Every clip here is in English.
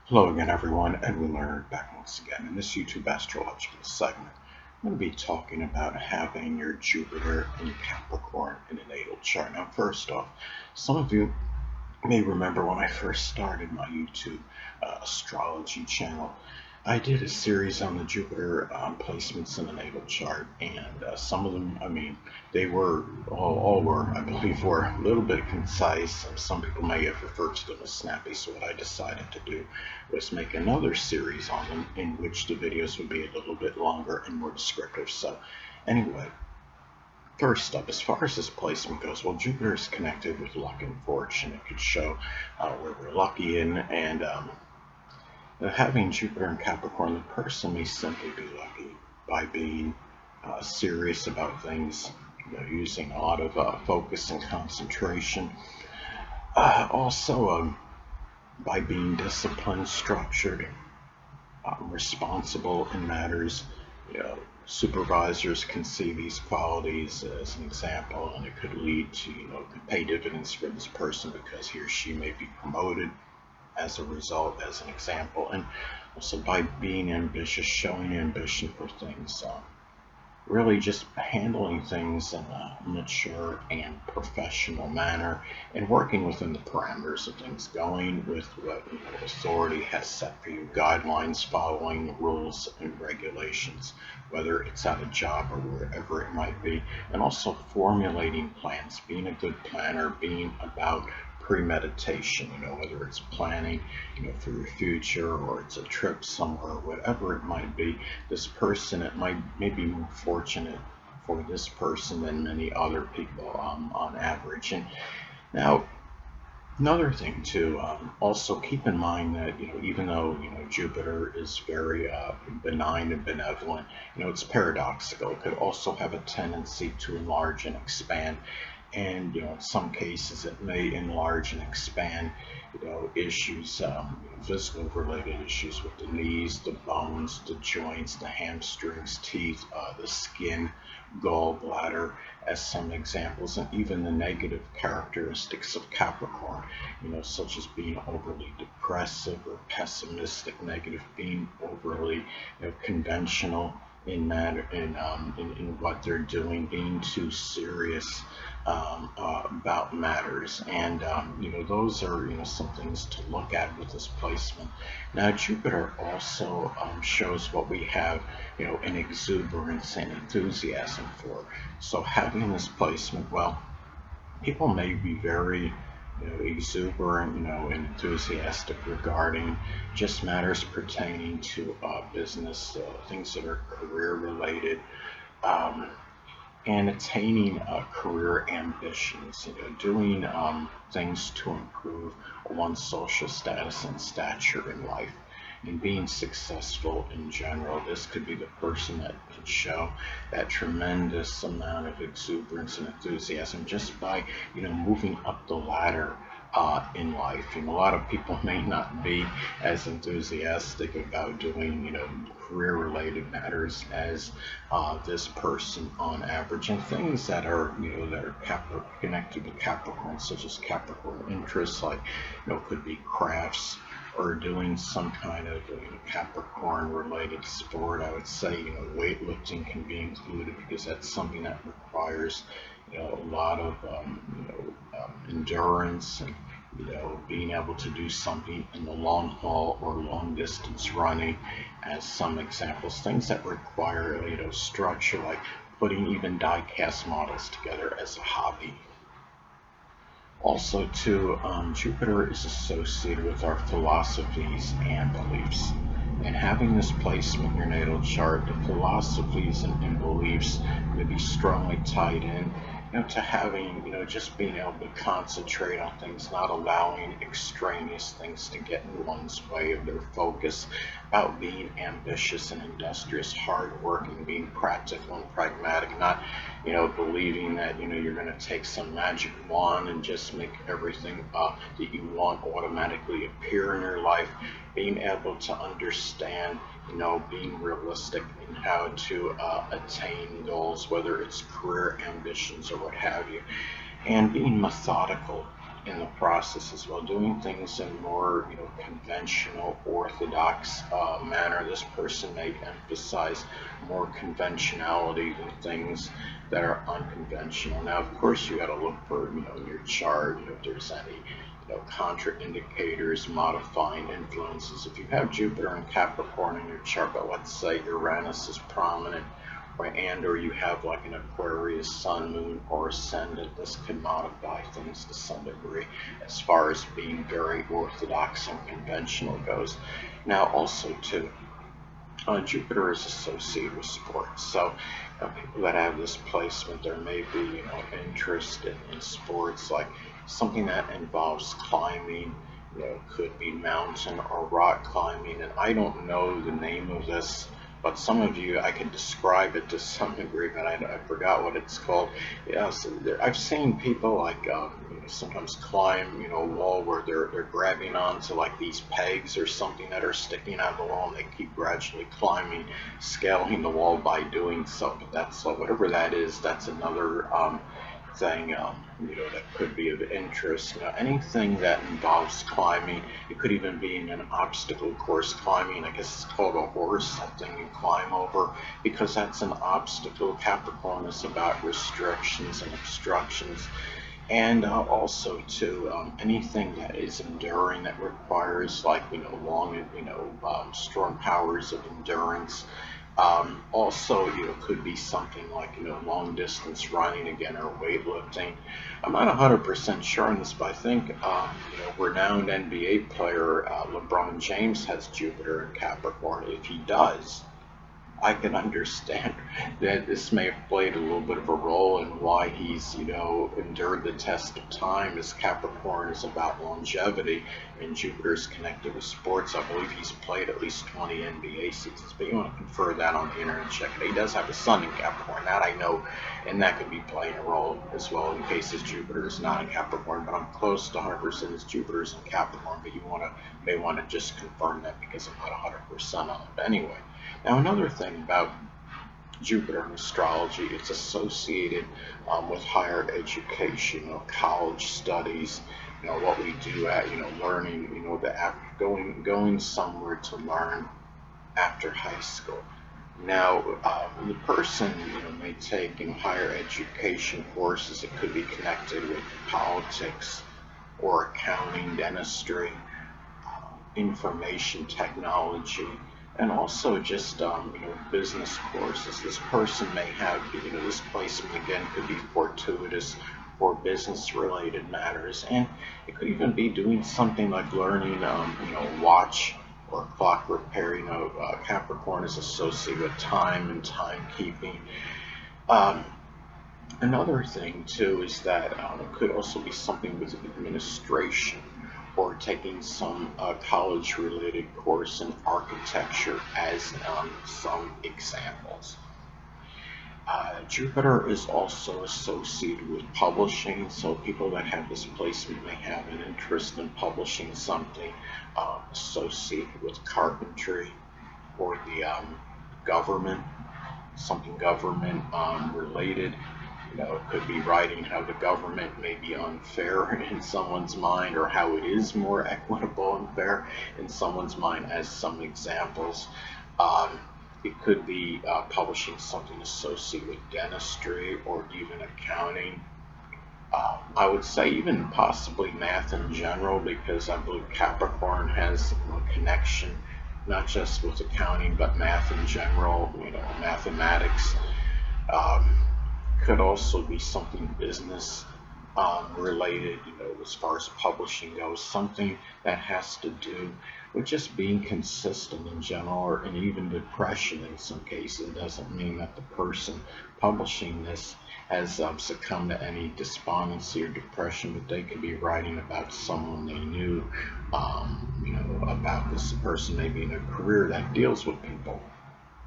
Hello again, everyone. Edwin Learnard back once again. In this YouTube astrological segment, I'm going to be talking about having your Jupiter in Capricorn in a natal chart. Now, first off, some of you may remember when I first started my YouTube astrology channel, I did a series on the Jupiter placements in the natal chart, and some of them, they were all were, I believe, were a little bit concise, and some people may have referred to them as snappy. So what I decided to do was make another series on them, in which the videos would be a little bit longer and more descriptive. So, anyway. First up, as far as this placement goes, well, Jupiter is connected with luck and fortune. It could show where we're lucky in, and having Jupiter in Capricorn, the person may simply be lucky by being serious about things, using a lot of focus and concentration. Also, by being disciplined, structured, responsible in matters. You know, supervisors can see these qualities as an example, and it could lead to, could pay dividends for this person because he or she may be promoted as a result, as an example. And also by being ambitious, showing ambition for things, really just handling things in a mature and professional manner, and working within the parameters of things, going with what authority has set for you, guidelines, following rules and regulations, whether it's at a job or wherever it might be, and also formulating plans, being a good planner, being about premeditation, whether it's planning, for your future, or it's a trip somewhere, whatever it might be. This person, it may be more fortunate for this person than many other people on average. And now, another thing too, also keep in mind that, even though, Jupiter is very benign and benevolent, it's paradoxical. It could also have a tendency to enlarge and expand. And, in some cases it may enlarge and expand, issues, physical related issues with the knees, the bones, the joints, the hamstrings, teeth, the skin, gallbladder, as some examples, and even the negative characteristics of Capricorn, such as being overly depressive or pessimistic, negative, being overly, conventional in matter in what they're doing, being too serious about matters. And those are, some things to look at with this placement. Now, Jupiter also shows what we have, an exuberance and enthusiasm for. So having this placement, well, people may be very, exuberant, and enthusiastic regarding just matters pertaining to business, things that are career related, um, and attaining career ambitions, doing things to improve one's social status and stature in life, and being successful in general. This could be the person that could show that tremendous amount of exuberance and enthusiasm just by, moving up the ladder in life. And a lot of people may not be as enthusiastic about doing, career-related matters as this person on average, and things that are, that are connected to Capricorn, such as Capricorn interests, like, could be crafts, or doing some kind of, Capricorn related sport. I would say, weightlifting can be included, because that's something that requires, a lot of endurance, and, being able to do something in the long haul or long distance running, as some examples. Things that require, structure, like putting even die cast models together as a hobby. Also, too, Jupiter is associated with our philosophies and beliefs. And having this placement in your natal chart, the philosophies and beliefs may be strongly tied in, to having, just being able to concentrate on things, not allowing extraneous things to get in one's way of their focus, about being ambitious and industrious, hardworking, being practical and pragmatic, not, believing that, you're going to take some magic wand and just make everything that you want automatically appear in your life, being able to understand, being realistic in how to attain goals, whether it's career ambitions or what have you, and being methodical in the process as well, doing things in more conventional, orthodox manner. This person may emphasize more conventionality than things that are unconventional. Now, of course, you got to look for in your chart if there's any contraindicators, modifying influences. If you have Jupiter and Capricorn in your chart, but let's say Uranus is prominent, right, and or you have like an Aquarius sun, moon, or ascendant, this can modify things to some degree as far as being very orthodox and conventional goes. Now, also too, Jupiter is associated with sports, so people that have this placement, there may be interest in sports, like something that involves climbing. Could be mountain or rock climbing, and I don't know the name of this, but some of you, I can describe it to some degree, but I forgot what it's called. Yeah, so I've seen people like sometimes climb a wall where they're grabbing onto like these pegs or something that are sticking out of the wall, and they keep gradually climbing, scaling the wall by doing so. But that's whatever that is, that's another thing that could be of interest. Anything that involves climbing, it could even be in an obstacle course climbing. I guess it's called a horse, that thing you climb over, because that's an obstacle. Capricorn is about restrictions and obstructions. And also too, anything that is enduring, that requires like long strong powers of endurance. Also, could be something like long distance running again, or weightlifting. I'm not 100% sure on this, but I think renowned NBA player LeBron James has Jupiter in Capricorn. If he does, I can understand that this may have played a little bit of a role in why he's, endured the test of time, as Capricorn is about longevity and Jupiter is connected with sports. I believe he's played at least 20 NBA seasons, but you want to confer that on the internet, check it. He does have a sun in Capricorn, that I know, and that could be playing a role as well in case his Jupiter is not in Capricorn, but I'm close to 100% his Jupiter is in Capricorn, but you may want to just confirm that because I'm not 100% on it. But anyway, now another thing about Jupiter in astrology, it's associated with higher education, college studies, what we do at, learning, going somewhere to learn after high school. Now, the person, may take higher education courses. It could be connected with politics or accounting, dentistry, information technology, and also just business courses. This person may have this placement again could be fortuitous for business related matters, and it could even be doing something like learning watch or clock repair. Capricorn is associated with time and timekeeping. um, Another thing too is that it could also be something with administration, or taking some college-related course in architecture as some examples. Jupiter is also associated with publishing, so people that have this placement may have an interest in publishing something associated with carpentry or the government, something government related. It could be writing how the government may be unfair in someone's mind, or how it is more equitable and fair in someone's mind, as some examples. It could be publishing something associated with dentistry or even accounting. I would say even possibly math in general, because I believe Capricorn has a connection not just with accounting, but math in general, mathematics. Um, could also be something business related, as far as publishing goes, something that has to do with just being consistent in general, or and even depression in some cases. It doesn't mean that the person publishing this has succumbed to any despondency or depression, but they could be writing about someone they knew, about this person maybe in a career that deals with people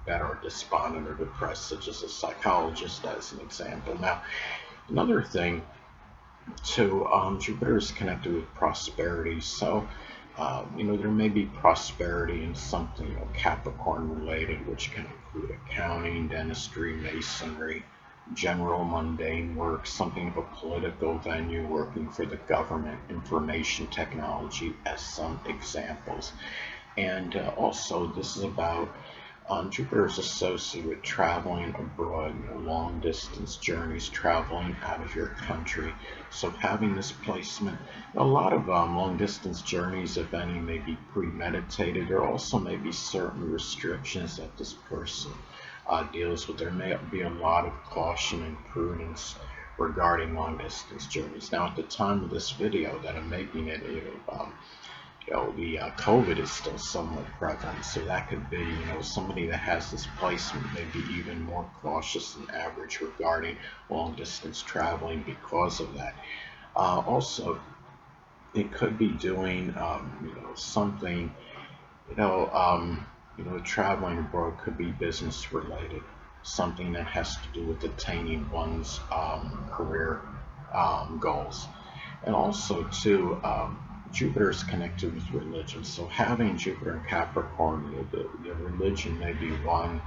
that are despondent or depressed, such as a psychologist, as an example. Now, another thing too, Jupiter is connected with prosperity, so there may be prosperity in something Capricorn related, which can include accounting, dentistry, masonry, general mundane work, something of a political venue, working for the government, information technology as some examples. And also, this is about Jupiter is associated with traveling abroad, long distance journeys, traveling out of your country. So having this placement, a lot of long distance journeys, if any, may be premeditated. There also may be certain restrictions that this person deals with. There may be a lot of caution and prudence regarding long distance journeys. Now, at the time of this video that I'm making it, the COVID is still somewhat prevalent, so that could be, somebody that has this placement may be even more cautious than average regarding long distance traveling because of that. Also, it could be doing, something, traveling abroad could be business related, something that has to do with attaining one's career goals. And also, too, Jupiter is connected with religion. So having Jupiter in Capricorn, the religion may be one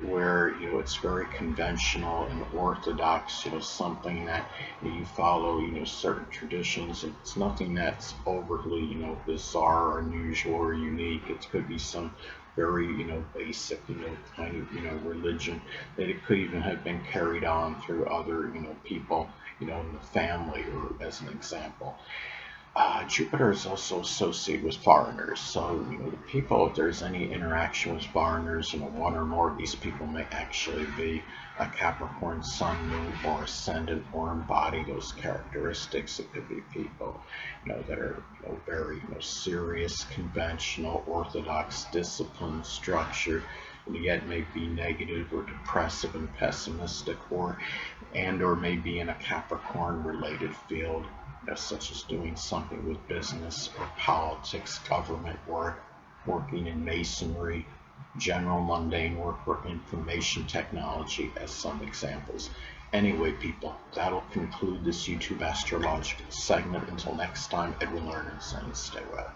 where it's very conventional and orthodox, something that you follow, certain traditions. It's nothing that's overly, bizarre or unusual or unique. It could be some very, basic, kind of, religion that it could even have been carried on through other, people, in the family, or as an example. Jupiter is also associated with foreigners. So, the people, if there's any interaction with foreigners, one or more of these people may actually be a Capricorn Sun, Moon, or Ascendant, or embody those characteristics. It could be people, that are, very, serious, conventional, orthodox, disciplined, structured, yet may be negative or depressive and pessimistic, or may be in a Capricorn related field, such as doing something with business or politics, government work, working in masonry, general mundane work, or information technology as some examples. Anyway, people, that'll conclude this YouTube astrological segment. Until next time, Edwin Learnard saying stay well.